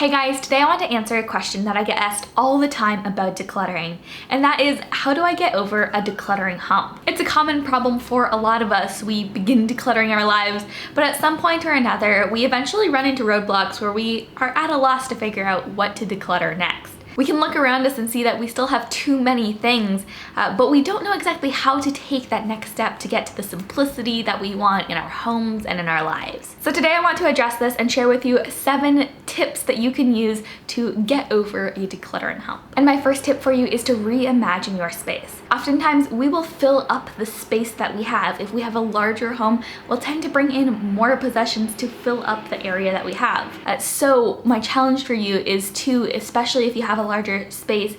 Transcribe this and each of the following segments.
Hey guys, today I want to answer a question that I get asked all the time about decluttering, and that is, how do I get over a decluttering hump? It's a common problem for a lot of us. We begin decluttering our lives, but at some point or another, we eventually run into roadblocks where we are at a loss to figure out what to declutter next. We can look around us and see that we still have too many things, but we don't know exactly how to take that next step to get to the simplicity that we want in our homes and in our lives. So today I want to address this and share with you 7 tips that you can use to get over a decluttering hump. And my first tip for you is to reimagine your space. Oftentimes we will fill up the space that we have. If we have a larger home, we'll tend to bring in more possessions to fill up the area that we have. So my challenge for you is to, especially if you have a larger space,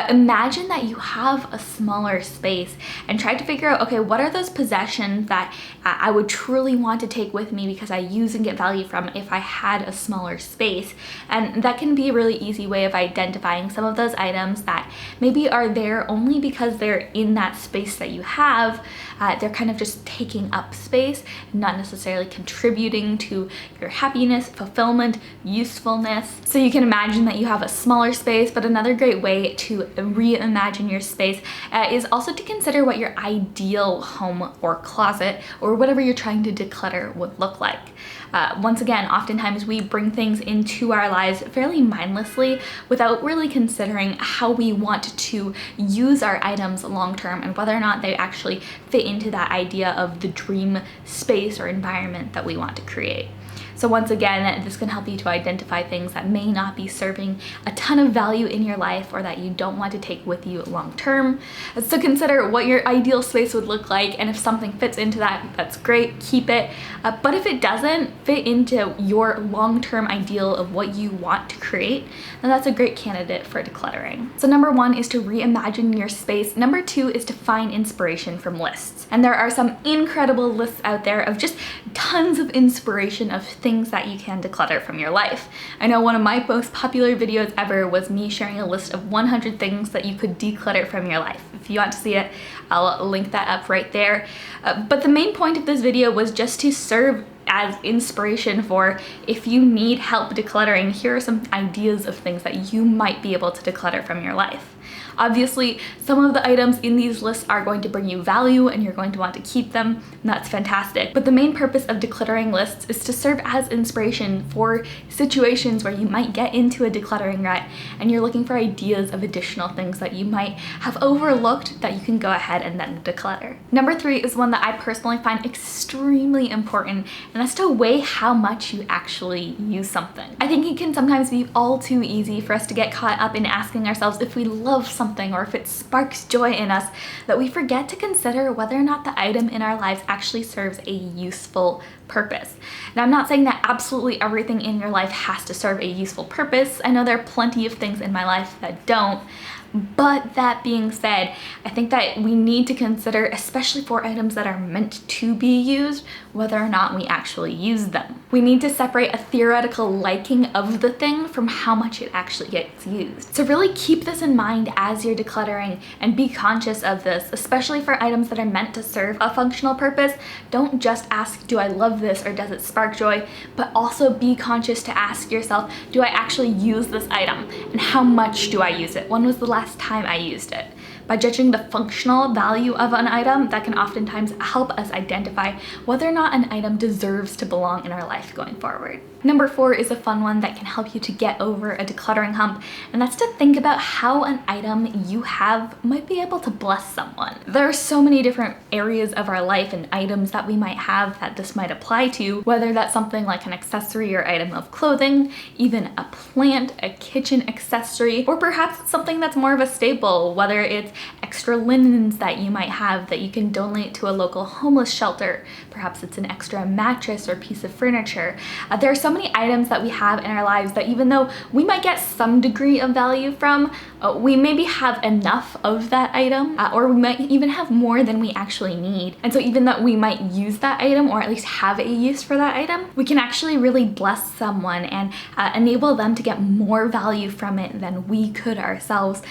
imagine that you have a smaller space and try to figure out, okay, what are those possessions that I would truly want to take with me because I use and get value from if I had a smaller space. And that can be a really easy way of identifying some of those items that maybe are there only because they're in that space that you have. They're kind of just taking up space, not necessarily contributing to your happiness, fulfillment, usefulness. So you can imagine that you have a smaller space, but another great way to reimagine your space is also to consider what your ideal home or closet or whatever you're trying to declutter would look like. Once again, oftentimes we bring things into our lives fairly mindlessly without really considering how we want to use our items long term and whether or not they actually fit into that idea of the dream space or environment that we want to create. So once again, this can help you to identify things that may not be serving a ton of value in your life or that you don't want to take with you long term. So consider what your ideal space would look like, and if something fits into that, that's great, keep it. But if it doesn't fit into your long-term ideal of what you want to create, then that's a great candidate for decluttering. So number 1 is to reimagine your space. Number 2 is to find inspiration from lists. And there are some incredible lists out there of just tons of inspiration of things that you can declutter from your life. I know one of my most popular videos ever was me sharing a list of 100 things that you could declutter from your life. If you want to see it, I'll link that up right there. But the main point of this video was just to serve as inspiration for, if you need help decluttering, here are some ideas of things that you might be able to declutter from your life. Obviously, some of the items in these lists are going to bring you value and you're going to want to keep them, and that's fantastic. But the main purpose of decluttering lists is to serve as inspiration for situations where you might get into a decluttering rut and you're looking for ideas of additional things that you might have overlooked that you can go ahead and then declutter. Number 3 is one that I personally find extremely important, and that's to weigh how much you actually use something. I think it can sometimes be all too easy for us to get caught up in asking ourselves if we love something or if it sparks joy in us, that we forget to consider whether or not the item in our lives actually serves a useful purpose. Now, I'm not saying that absolutely everything in your life has to serve a useful purpose. I know there are plenty of things in my life that don't. But that being said, I think that we need to consider, especially for items that are meant to be used, whether or not we actually use them. We need to separate a theoretical liking of the thing from how much it actually gets used. So really keep this in mind as you're decluttering and be conscious of this, especially for items that are meant to serve a functional purpose. Don't just ask, do I love this or does it spark joy? But also be conscious to ask yourself, do I actually use this item? And how much do I use it? When was the last time I used it? By judging the functional value of an item, that can oftentimes help us identify whether or not an item deserves to belong in our life going forward. Number 4 is a fun one that can help you to get over a decluttering hump, and that's to think about how an item you have might be able to bless someone. There are so many different areas of our life and items that we might have that this might apply to, whether that's something like an accessory or item of clothing, even a plant, a kitchen accessory, or perhaps it's something that's more of a staple, whether it's extra linens that you might have that you can donate to a local homeless shelter. Perhaps it's an extra mattress or piece of furniture. There are so many items that we have in our lives that even though we might get some degree of value from, we maybe have enough of that item, or we might even have more than we actually need. And so even though we might use that item or at least have a use for that item, we can actually really bless someone and enable them to get more value from it than we could ourselves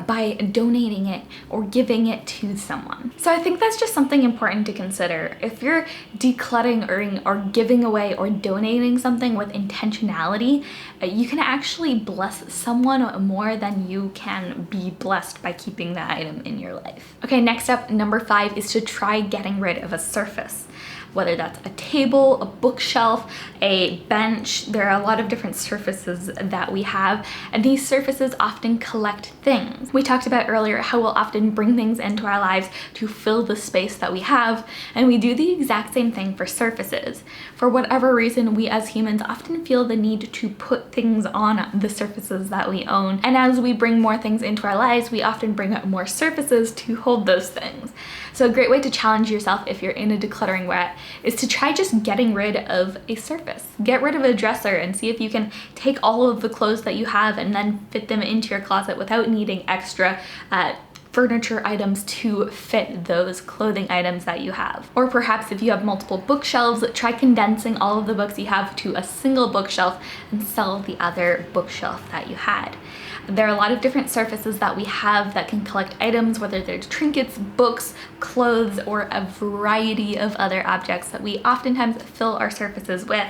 by donating it or giving it to someone. So I think that's just something important to consider. If you're decluttering or giving away or donating something with intentionality, you can actually bless someone more than you can be blessed by keeping that item in your life. Okay, next up, number 5 is to try getting rid of a surface. Whether that's a table, a bookshelf, a bench, there are a lot of different surfaces that we have, and these surfaces often collect things. We talked about earlier how we'll often bring things into our lives to fill the space that we have, and we do the exact same thing for surfaces. For whatever reason, we as humans often feel the need to put things on the surfaces that we own, and as we bring more things into our lives, we often bring up more surfaces to hold those things. So a great way to challenge yourself if you're in a decluttering rut is to try just getting rid of a surface. Get rid of a dresser and see if you can take all of the clothes that you have and then fit them into your closet without needing extra furniture items to fit those clothing items that you have. Or perhaps if you have multiple bookshelves, try condensing all of the books you have to a single bookshelf and sell the other bookshelf that you had. There are a lot of different surfaces that we have that can collect items, whether they're trinkets, books, clothes, or a variety of other objects that we oftentimes fill our surfaces with.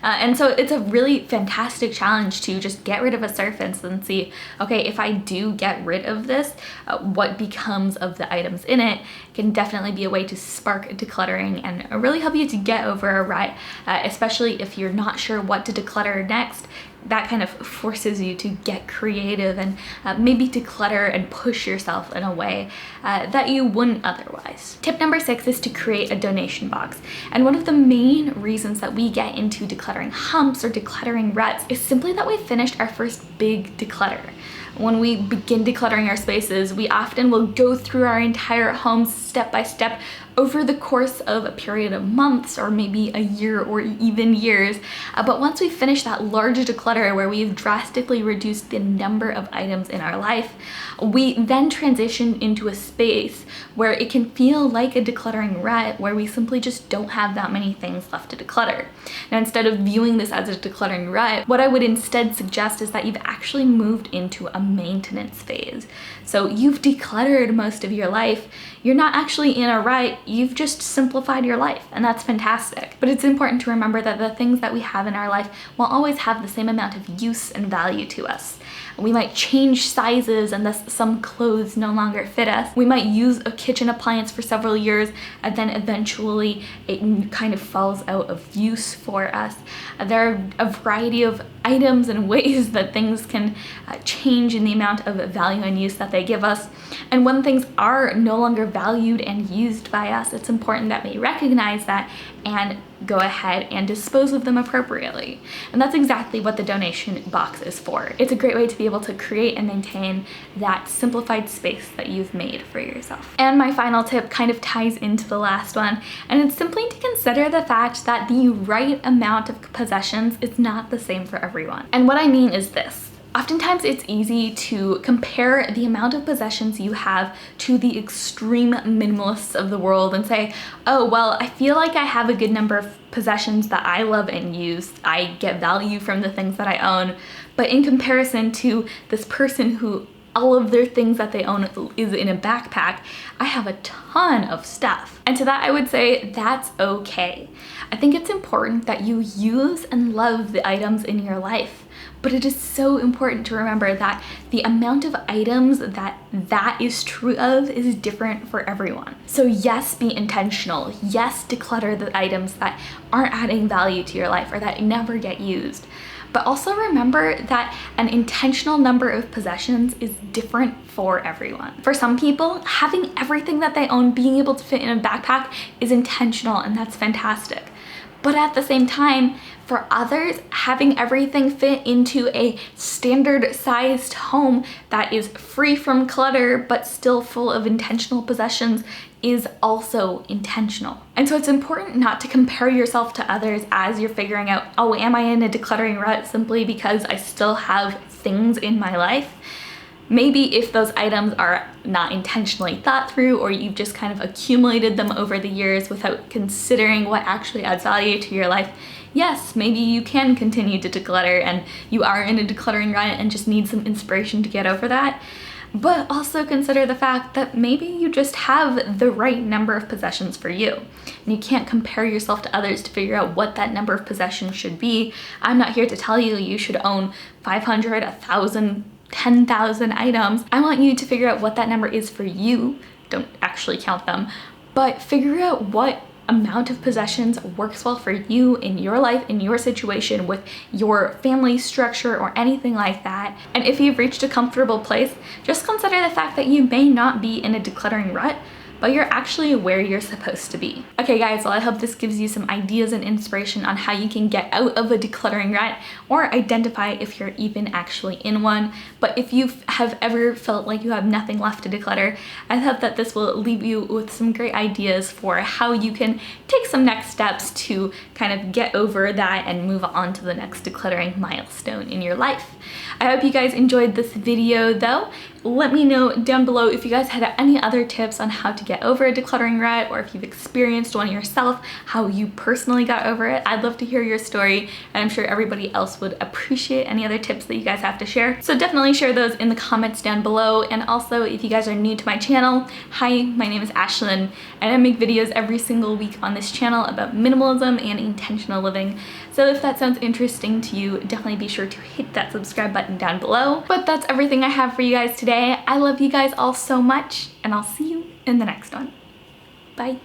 And so it's a really fantastic challenge to just get rid of a surface and see, okay, if I do get rid of this, what becomes of the items in it. Can definitely be a way to spark decluttering and really help you to get over a rut, especially if you're not sure what to declutter next. That kind of forces you to get creative and maybe declutter and push yourself in a way that you wouldn't otherwise. Tip number 6 is to create a donation box. And one of the main reasons that we get into decluttering humps or decluttering ruts is simply that we finished our first big declutter. When we begin decluttering our spaces, we often will go through our entire home step by step over the course of a period of months or maybe a year or even years. But once we finish that large declutter where we've drastically reduced the number of items in our life, we then transition into a space where it can feel like a decluttering rut where we simply just don't have that many things left to declutter. Now, instead of viewing this as a decluttering rut, what I would instead suggest is that you've actually moved into a maintenance phase. So you've decluttered most of your life. You're not actually in a rut, you've just simplified your life, and that's fantastic. But it's important to remember that the things that we have in our life will always have the same amount of use and value to us. We might change sizes and thus some clothes no longer fit us. We might use a kitchen appliance for several years and then eventually it kind of falls out of use for us. There are a variety of items and ways that things can change in the amount of value and use that they give us. And when things are no longer valued and used by us, it's important that we recognize that and go ahead and dispose of them appropriately. And that's exactly what the donation box is for. It's a great way to be able to create and maintain that simplified space that you've made for yourself. And my final tip kind of ties into the last one, and it's simply to consider the fact that the right amount of possessions is not the same for everyone. And what I mean is this. Oftentimes it's easy to compare the amount of possessions you have to the extreme minimalists of the world and say, oh, well, I feel like I have a good number of possessions that I love and use. I get value from the things that I own. But in comparison to this person who all of their things that they own is in a backpack, I have a ton of stuff. And to that I would say that's okay. I think it's important that you use and love the items in your life. But it is so important to remember that the amount of items that is true of is different for everyone. So yes, be intentional. Yes, declutter the items that aren't adding value to your life or that never get used. But also remember that an intentional number of possessions is different for everyone. For some people, having everything that they own being able to fit in a backpack is intentional, and that's fantastic. But at the same time, for others, having everything fit into a standard sized home that is free from clutter but still full of intentional possessions is also intentional. And so it's important not to compare yourself to others as you're figuring out, oh, am I in a decluttering rut simply because I still have things in my life? Maybe if those items are not intentionally thought through, or you've just kind of accumulated them over the years without considering what actually adds value to your life, yes, maybe you can continue to declutter and you are in a decluttering rut and just need some inspiration to get over that. but also consider the fact that maybe you just have the right number of possessions for you. And you can't compare yourself to others to figure out what that number of possessions should be. I'm not here to tell you you should own 500, 1,000, 10,000 items. I want you to figure out what that number is for you. Don't actually count them, but figure out what amount of possessions works well for you in your life, in your situation, with your family structure or anything like that. And if you've reached a comfortable place, just consider the fact that you may not be in a decluttering rut, but you're actually where you're supposed to be. Okay guys, well I hope this gives you some ideas and inspiration on how you can get out of a decluttering rut or identify if you're even actually in one. But if you have ever felt like you have nothing left to declutter, I hope that this will leave you with some great ideas for how you can take some next steps to kind of get over that and move on to the next decluttering milestone in your life. I hope you guys enjoyed this video though. Let me know down below if you guys had any other tips on how to get over a decluttering rut, or if you've experienced one yourself, how you personally got over it. I'd love to hear your story, and I'm sure everybody else would appreciate any other tips that you guys have to share. So definitely share those in the comments down below. And also, if you guys are new to my channel, hi, my name is Ashlynne, and I make videos every single week on this channel about minimalism and intentional living. So if that sounds interesting to you, definitely be sure to hit that subscribe button down below. But that's everything I have for you guys today. I love you guys all so much, and I'll see you in the next one. Bye.